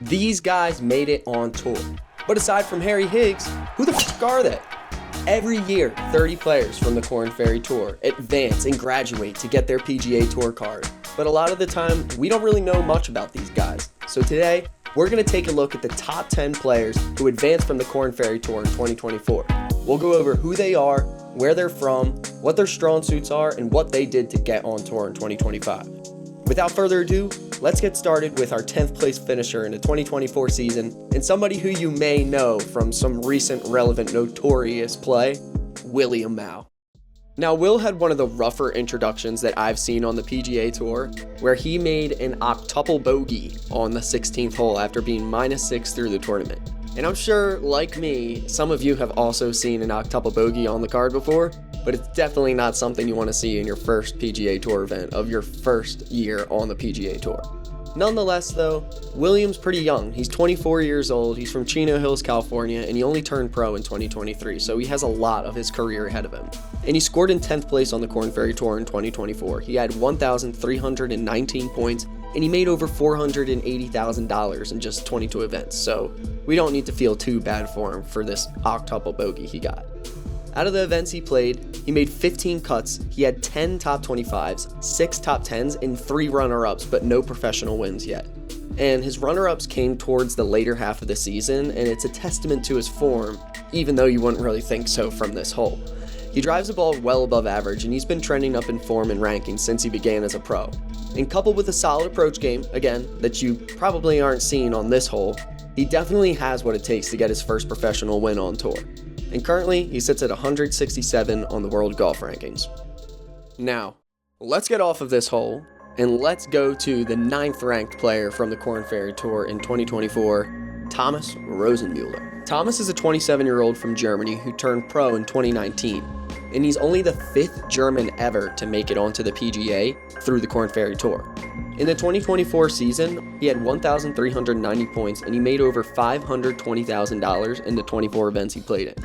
These guys made it on tour. But aside from Harry Higgs, who the f*** are they? Every year, 30 players from the Korn Ferry Tour advance and graduate to get their PGA Tour card. But a lot of the time, we don't really know much about these guys. So today, we're going to take a look at the top 10 players who advanced from the Korn Ferry Tour in 2024. We'll go over who they are, where they're from, what their strong suits are, and what they did to get on tour in 2025. Without further ado, let's get started with our 10th place finisher in the 2024 season, and somebody who you may know from some recent relevant notorious play, William Mao. Now, Will had one of the rougher introductions that I've seen on the PGA Tour, where he made an octuple bogey on the 16th hole after being -6 through the tournament. And I'm sure, like me, some of you have also seen an octuple bogey on the card before, but it's definitely not something you want to see in your first PGA Tour event of your first year on the PGA Tour. Nonetheless, though, William's pretty young. He's 24 years old, he's from Chino Hills, California, and he only turned pro in 2023, so he has a lot of his career ahead of him. And he scored in 10th place on the Korn Ferry Tour in 2024. He had 1,319 points, and he made over $480,000 in just 22 events, so we don't need to feel too bad for him for this octuple bogey he got. Out of the events he played, he made 15 cuts, he had 10 top 25s, 6 top 10s, and 3 runner-ups, but no professional wins yet. And his runner-ups came towards the later half of the season, and it's a testament to his form, even though you wouldn't really think so from this hole. He drives the ball well above average, and he's been trending up in form and rankings since he began as a pro. And coupled with a solid approach game, again, that you probably aren't seeing on this hole, he definitely has what it takes to get his first professional win on tour. And currently, he sits at 167 on the world golf rankings. Now, let's get off of this hole, and let's go to the 9th ranked player from the Korn Ferry Tour in 2024, Thomas Rosenmuller. Thomas is a 27-year-old from Germany who turned pro in 2019, and he's only the 5th German ever to make it onto the PGA through the Korn Ferry Tour. In the 2024 season, he had 1,390 points, and he made over $520,000 in the 24 events he played in.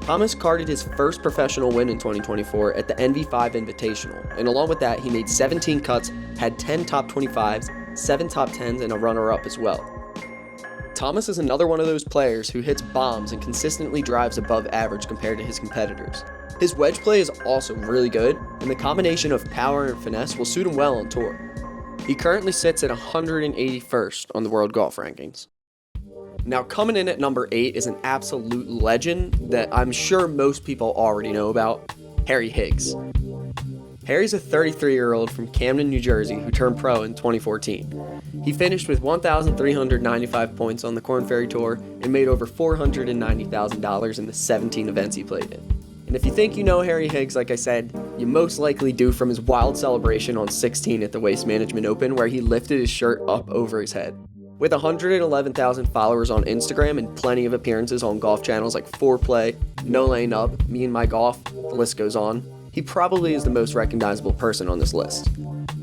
Thomas carded his first professional win in 2024 at the NV5 Invitational, and along with that, he made 17 cuts, had 10 top 25s, 7 top 10s, and a runner-up as well. Thomas is another one of those players who hits bombs and consistently drives above average compared to his competitors. His wedge play is also really good, and the combination of power and finesse will suit him well on tour. He currently sits at 181st on the world golf rankings. Now, coming in at number 8 is an absolute legend that I'm sure most people already know about, Harry Higgs. Harry's a 33-year-old from Camden, New Jersey who turned pro in 2014. He finished with 1,395 points on the Korn Ferry Tour and made over $490,000 in the 17 events he played in. And if you think you know Harry Higgs, like I said, you most likely do from his wild celebration on 16 at the Waste Management Open where he lifted his shirt up over his head. With 111,000 followers on Instagram and plenty of appearances on golf channels like Foreplay, No Laying Up, Me and My Golf, the list goes on, he probably is the most recognizable person on this list.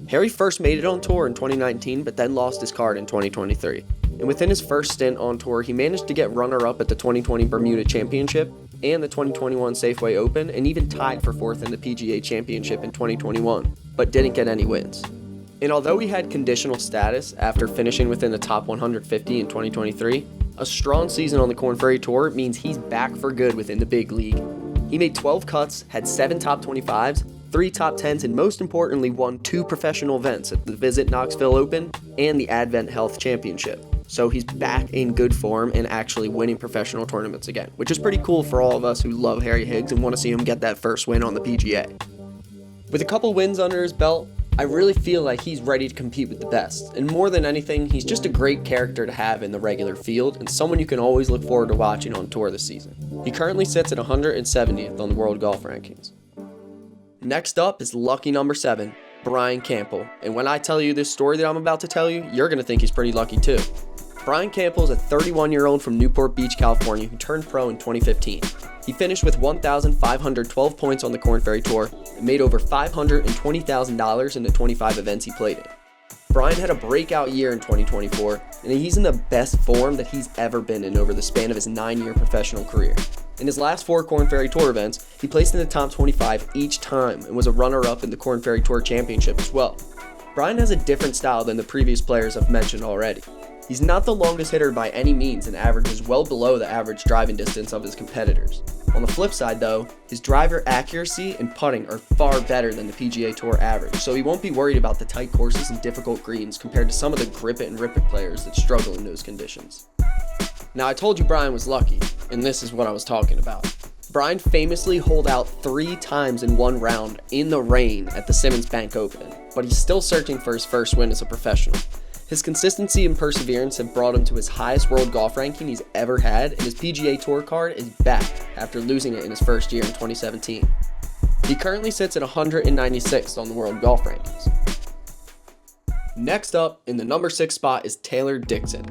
Harry first made it on tour in 2019, but then lost his card in 2023. And within his first stint on tour, he managed to get runner-up at the 2020 Bermuda Championship and the 2021 Safeway Open, and even tied for 4th in the PGA Championship in 2021, but didn't get any wins. And although he had conditional status after finishing within the top 150 in 2023, a strong season on the Korn Ferry Tour means he's back for good within the big league. He made 12 cuts, had 7 top 25s, 3 top 10s, and most importantly won 2 professional events at the Visit Knoxville Open and the Advent Health Championship. So he's back in good form and actually winning professional tournaments again, which is pretty cool for all of us who love Harry Higgs and want to see him get that first win on the PGA. With a couple wins under his belt, I really feel like he's ready to compete with the best, and more than anything, he's just a great character to have in the regular field and someone you can always look forward to watching on tour this season. He currently sits at 170th on the world golf rankings. Next up is lucky number 7, Brian Campbell, and when I tell you this story that I'm about to tell you, you're going to think he's pretty lucky too. Brian Campbell is a 31-year-old from Newport Beach, California who turned pro in 2015. He finished with 1,512 points on the Korn Ferry Tour and made over $520,000 in the 25 events he played in. Brian had a breakout year in 2024, and he's in the best form that he's ever been in over the span of his 9-year professional career. In his last 4 Korn Ferry Tour events, he placed in the top 25 each time and was a runner-up in the Korn Ferry Tour Championship as well. Brian has a different style than the previous players I've mentioned already. He's not the longest hitter by any means and averages well below the average driving distance of his competitors. On the flip side though, his driver accuracy and putting are far better than the PGA Tour average, so he won't be worried about the tight courses and difficult greens compared to some of the grip it and rip it players that struggle in those conditions. Now I told you Brian was lucky, and this is what I was talking about. Brian famously holed out 3 times in one round in the rain at the Simmons Bank Open, but he's still searching for his first win as a professional. His consistency and perseverance have brought him to his highest world golf ranking he's ever had, and his PGA Tour card is back after losing it in his first year in 2017. He currently sits at 196th on the world golf rankings. Next up, in the number 6 spot is Taylor Dixon.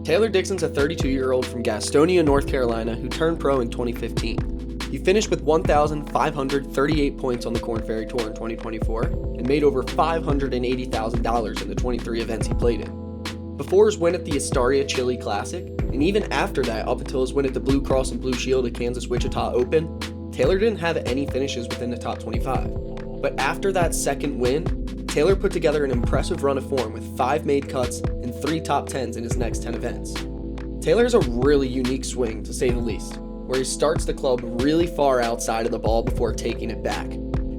Taylor Dixon's a 32-year-old from Gastonia, North Carolina, who turned pro in 2015. He finished with 1,538 points on the Korn Ferry Tour in 2024 and made over $580,000 in the 23 events he played in. Before his win at the Astaria Chile Classic, and even after that up until his win at the Blue Cross and Blue Shield at Kansas Wichita Open, Taylor didn't have any finishes within the top 25. But after that second win, Taylor put together an impressive run of form with 5 made cuts and 3 top 10s in his next 10 events. Taylor has a really unique swing, to say the least, where he starts the club really far outside of the ball before taking it back.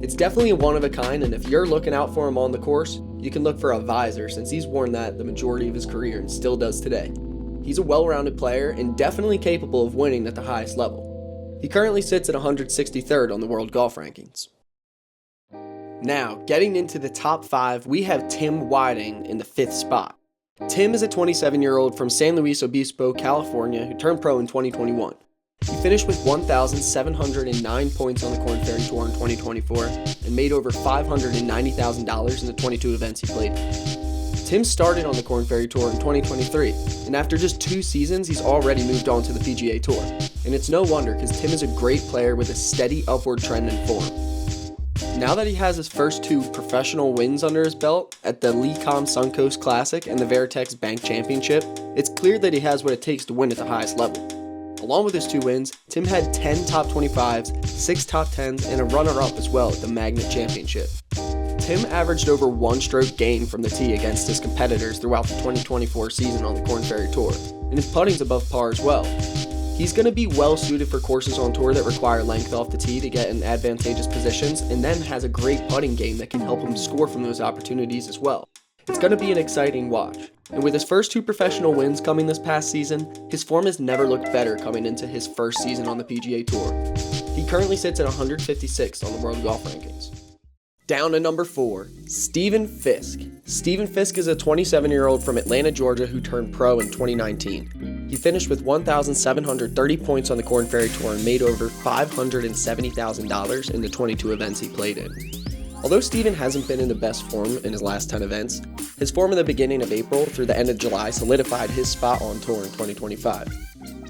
It's definitely a one of a kind, and if you're looking out for him on the course, you can look for a visor since he's worn that the majority of his career and still does today. He's a well-rounded player and definitely capable of winning at the highest level. He currently sits at 163rd on the world golf rankings. Now, getting into the top 5, we have Tim Whiting in the 5th spot. Tim is a 27-year-old from San Luis Obispo, California, who turned pro in 2021. He finished with 1,709 points on the Korn Ferry Tour in 2024 and made over $590,000 in the 22 events he played. Tim started on the Korn Ferry Tour in 2023, and after just 2 seasons, he's already moved on to the PGA Tour. And it's no wonder, because Tim is a great player with a steady upward trend in form. Now that he has his first 2 professional wins under his belt at the Lecom Suncoast Classic and the Veritex Bank Championship, it's clear that he has what it takes to win at the highest level. Along with his 2 wins, Tim had 10 top 25s, 6 top 10s, and a runner-up as well at the Magnet Championship. Tim averaged over 1 stroke gain from the tee against his competitors throughout the 2024 season on the Korn Ferry Tour, and his putting's above par as well. He's going to be well suited for courses on tour that require length off the tee to get in advantageous positions, and then has a great putting game that can help him score from those opportunities as well. It's going to be an exciting watch. And with his first 2 professional wins coming this past season, his form has never looked better coming into his first season on the PGA Tour. He currently sits at 156th on the world golf rankings. Down to number 4, Stephen Fisk. Stephen Fisk is a 27-year-old from Atlanta, Georgia, who turned pro in 2019. He finished with 1,730 points on the Korn Ferry Tour and made over $570,000 in the 22 events he played in. Although Stephen hasn't been in the best form in his last 10 events, his form in the beginning of April through the end of July solidified his spot on tour in 2025.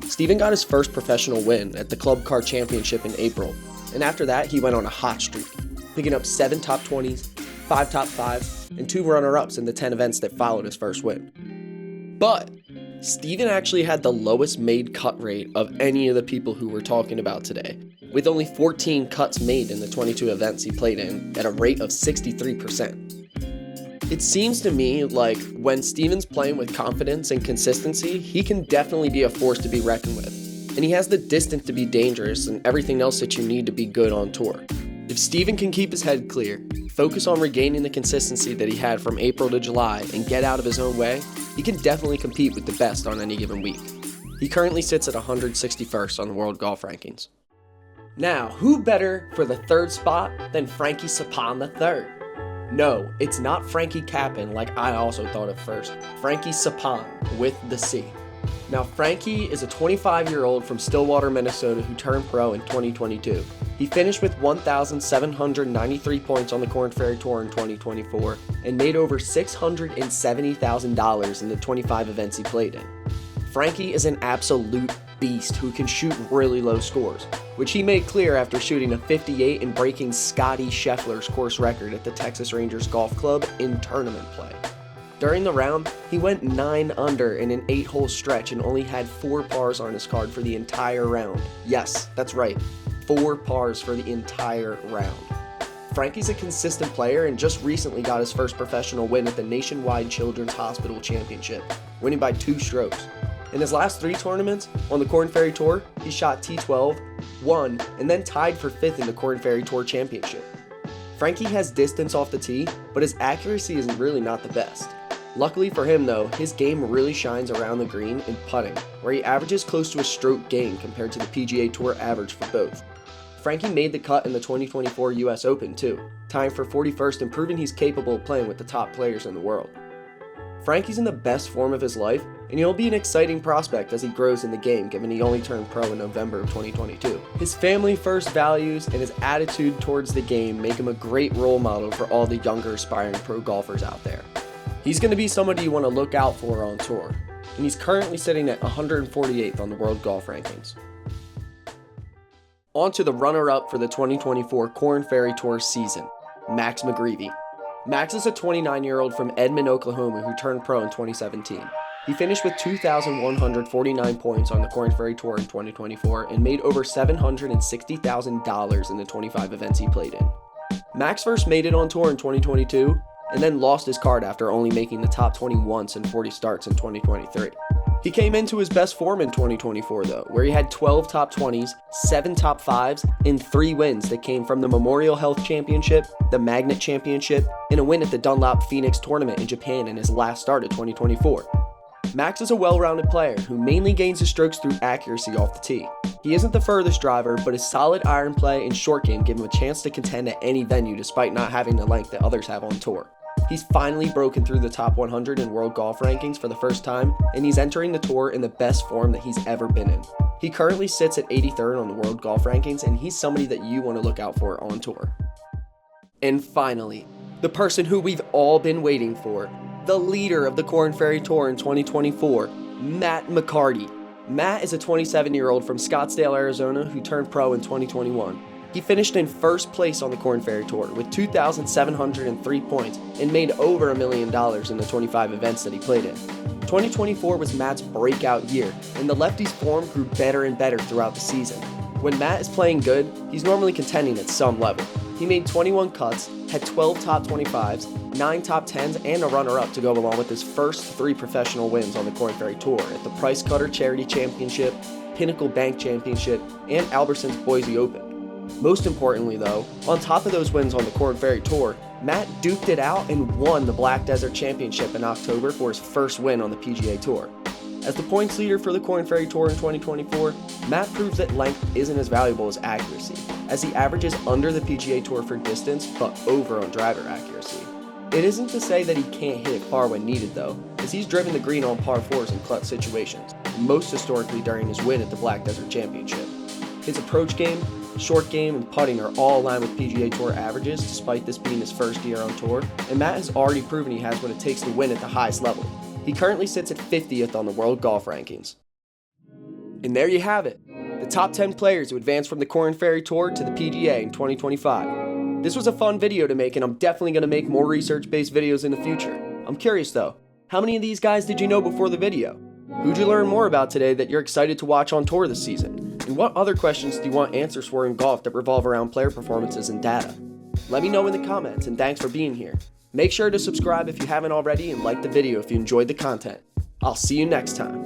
Stephen got his first professional win at the Club Card Championship in April, and after that he went on a hot streak, picking up 7 top 20s, 5 top 5s, and 2 runner-ups in the 10 events that followed his first win. But Stephen actually had the lowest made cut rate of any of the people who we're talking about today, with only 14 cuts made in the 22 events he played in at a rate of 63%. It seems to me like when Stephen's playing with confidence and consistency, he can definitely be a force to be reckoned with. And he has the distance to be dangerous and everything else that you need to be good on tour. If Stephen can keep his head clear, focus on regaining the consistency that he had from April to July, and get out of his own way, he can definitely compete with the best on any given week. He currently sits at 161st on the world golf rankings. Now, who better for the 3rd spot than Frankie Sapon III? No, it's not Frankie Capin like I also thought at first. Frankie Sapon with the C. Now, Frankie is a 25-year-old from Stillwater, Minnesota who turned pro in 2022. He finished with 1,793 points on the Korn Ferry Tour in 2024 and made over $670,000 in the 25 events he played in. Frankie is an absolute beast who can shoot really low scores, which he made clear after shooting a 58 and breaking Scotty Scheffler's course record at the Texas Rangers Golf Club in tournament play. During the round, he went 9 under in an 8-hole stretch and only had 4 pars on his card for the entire round. Yes, that's right, 4 pars for the entire round. Frankie's a consistent player and just recently got his first professional win at the Nationwide Children's Hospital Championship, winning by 2 strokes. In his last 3 tournaments on the Korn Ferry Tour, he shot T12, won, and then tied for 5th in the Korn Ferry Tour Championship. Frankie has distance off the tee, but his accuracy is really not the best. Luckily for him though, his game really shines around the green in putting, where he averages close to a stroke gain compared to the PGA Tour average for both. Frankie made the cut in the 2024 US Open too, tying for 41st and proving he's capable of playing with the top players in the world. Frankie's in the best form of his life, and he'll be an exciting prospect as he grows in the game given he only turned pro in November of 2022. His family-first values and his attitude towards the game make him a great role model for all the younger aspiring pro golfers out there. He's going to be somebody you want to look out for on tour, and he's currently sitting at 148th on the world golf rankings. On to the runner-up for the 2024 Korn Ferry Tour season, Max McGreevy. Max is a 29-year-old from Edmond, Oklahoma who turned pro in 2017. He finished with 2,149 points on the Korn Ferry Tour in 2024 and made over $760,000 in the 25 events he played in. Max first made it on tour in 2022 and then lost his card after only making the top 20 once in 40 starts in 2023. He came into his best form in 2024 though, where he had 12 top 20s, 7 top 5s, and 3 wins that came from the Memorial Health Championship, the Magnet Championship, and a win at the Dunlop Phoenix Tournament in Japan in his last start of 2024. Max is a well-rounded player who mainly gains his strokes through accuracy off the tee. He isn't the furthest driver, but his solid iron play and short game give him a chance to contend at any venue despite not having the length that others have on tour. He's finally broken through the top 100 in world golf rankings for the first time, and he's entering the tour in the best form that he's ever been in. He currently sits at 83rd on the world golf rankings, and he's somebody that you want to look out for on tour. And finally, the person who we've all been waiting for, the leader of the Korn Ferry Tour in 2024, Matt McCarty. Matt is a 27-year-old from Scottsdale, Arizona who turned pro in 2021. He finished in first place on the Korn Ferry Tour with 2,703 points and made over $1 million in the 25 events that he played in. 2024 was Matt's breakout year, and the lefty's form grew better and better throughout the season. When Matt is playing good, he's normally contending at some level. He made 21 cuts, had 12 top 25s, 9 top 10s, and a runner-up to go along with his first 3 professional wins on the Korn Ferry Tour at the Price Cutter Charity Championship, Pinnacle Bank Championship, and Albertsons Boise Open. Most importantly though, on top of those wins on the Korn Ferry Tour, Matt duked it out and won the Black Desert Championship in October for his first win on the PGA Tour. As the points leader for the Korn Ferry Tour in 2024, Matt proves that length isn't as valuable as accuracy, as he averages under the PGA Tour for distance but over on driver accuracy. It isn't to say that he can't hit it far when needed though, as he's driven the green on par 4s in clutch situations, most historically during his win at the Black Desert Championship. His approach game, short game, and putting are all aligned with PGA Tour averages despite this being his first year on tour, and Matt has already proven he has what it takes to win at the highest level. He currently sits at 50th on the world golf rankings. And there you have it, the top 10 players who advanced from the Korn Ferry Tour to the PGA in 2025. This was a fun video to make, and I'm definitely going to make more research-based videos in the future. I'm curious though, how many of these guys did you know before the video? Who'd you learn more about today that you're excited to watch on tour this season? And what other questions do you want answers for in golf that revolve around player performances and data? Let me know in the comments, and thanks for being here. Make sure to subscribe if you haven't already and like the video if you enjoyed the content. I'll see you next time.